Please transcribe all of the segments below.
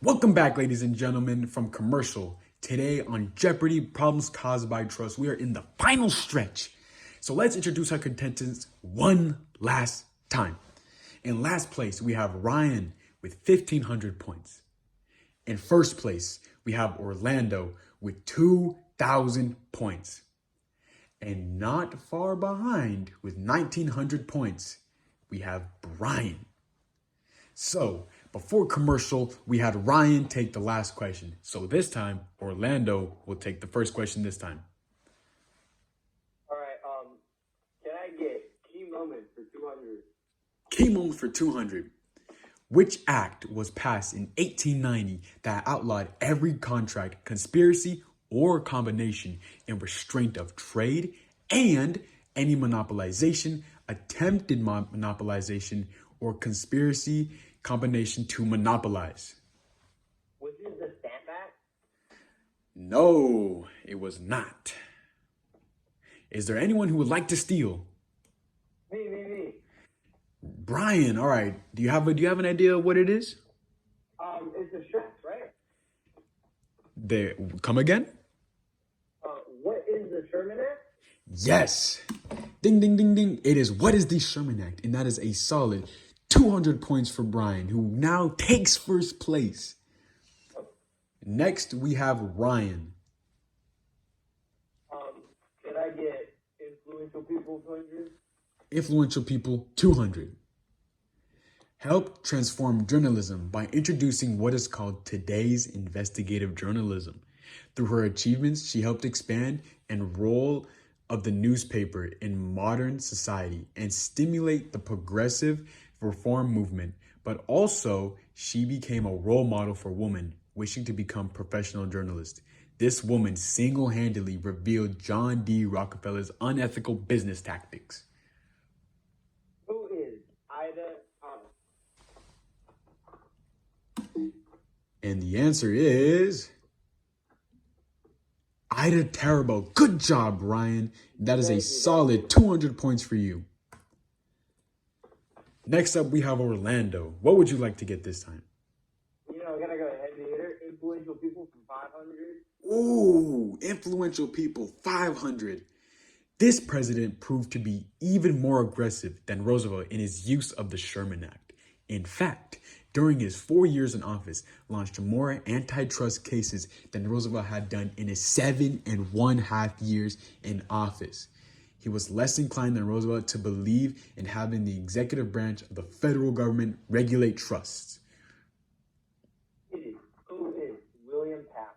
Welcome back, ladies and gentlemen, from commercial. Today on Jeopardy! Problems Caused by Trust, we are in the final stretch. So let's introduce our contestants one last time. In last place, we have Ryan with 1,500 points. In first place, we have Orlando with 2,000 points. And not far behind with 1,900 points, we have Brian. So, before commercial, we had Ryan take the last question. So this time, Orlando will take the first question this time. All right. Can I get key moment for 200? Key moment for 200. Which act was passed in 1890 that outlawed every contract, conspiracy, or combination in restraint of trade and any monopolization, attempted monopolization, or conspiracy combination to monopolize? Was this the Stamp Act? No, it was not. Is there anyone who would like to steal? Me. Brian, all right. Do you have an idea of what it is? It's the Shrek, right? There, come again? What is the Sherman Act? Yes. Ding, ding, ding, ding. It is what is the Sherman Act? And that is a solid 200 points for Brian, who now takes first place. Next, we have Ryan. Can I get influential people 200? Influential people, 200. Helped transform journalism by introducing what is called today's investigative journalism. Through her achievements, she helped expand and role of the newspaper in modern society and stimulate the progressive reform movement, but also she became a role model for women wishing to become professional journalists. This woman single-handedly revealed John D. Rockefeller's unethical business tactics. Who is Ida Thomas? And the answer is Ida Tarbell. Good job, Ryan. That is a solid 200 points for you. Next up, we have Orlando. What would you like to get this time? Gotta go heavy hitter. Influential people from 500. Ooh, influential people, 500. This president proved to be even more aggressive than Roosevelt in his use of the Sherman Act. In fact, during his 4 years in office, launched more antitrust cases than Roosevelt had done in his 7.5 years in office. He was less inclined than Roosevelt to believe in having the executive branch of the federal government regulate trusts. Who is William Taft?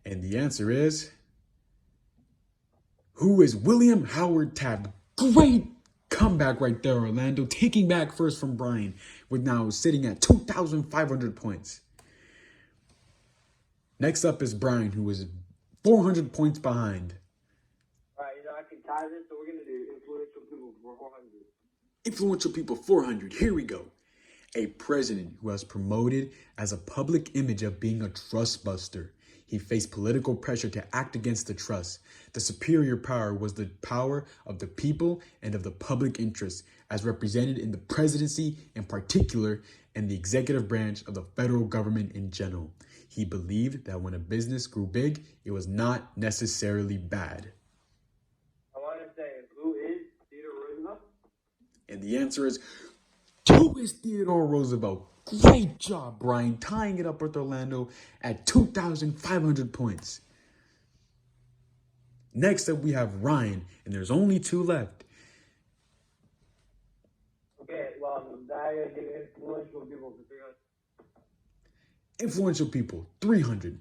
And the answer is, who is William Howard Taft? Great comeback right there, Orlando. Taking back first from Brian, with now sitting at 2,500 points. Next up is Brian, who is 400 points behind. All right, I can tie this, so we're going to do influential people for 400. Influential people, 400. Here we go. A president who was promoted as a public image of being a trust buster. He faced political pressure to act against the trust. The superior power was the power of the people and of the public interest, as represented in the presidency in particular and the executive branch of the federal government in general. He believed that when a business grew big, it was not necessarily bad. I want to say, who is Theodore Roosevelt? And the answer is, who is Theodore Roosevelt? Great job, Brian, tying it up with Orlando at 2,500 points. Next up, we have Ryan, and there's only 2 left. Okay, well, I gotta do influential people for 300. Influential people, 300.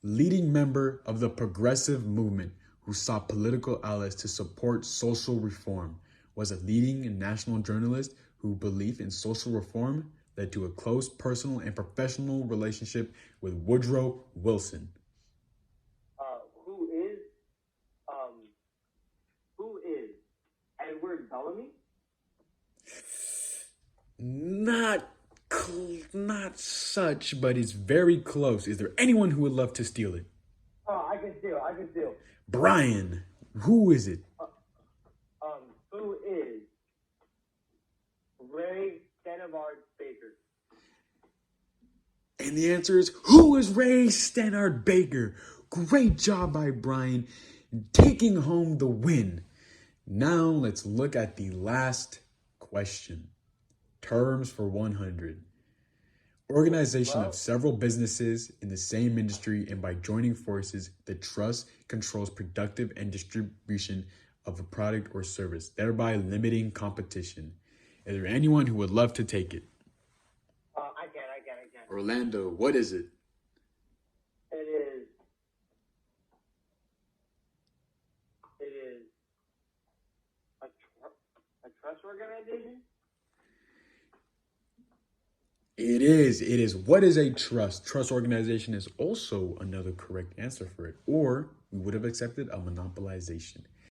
Leading member of the progressive movement who sought political allies to support social reform, was a leading and national journalist who believed in social reform led to a close personal and professional relationship with Woodrow Wilson. Who is Edward Bellamy? Not such, but it's very close. Is there anyone who would love to steal it? Oh, I can steal. Brian, who is it? Who is Ray Canavard Baker? And the answer is, who is Ray Stannard Baker? Great job by Brian, taking home the win. Now let's look at the last question. Terms for 100. Organization of several businesses in the same industry, and by joining forces, the trust controls productive and distribution of a product or service, thereby limiting competition. Is there anyone who would love to take it? I can. Orlando, what is it? It is a trust organization? It is. What is a trust? Trust organization is also another correct answer for it. Or we would have accepted a monopolization.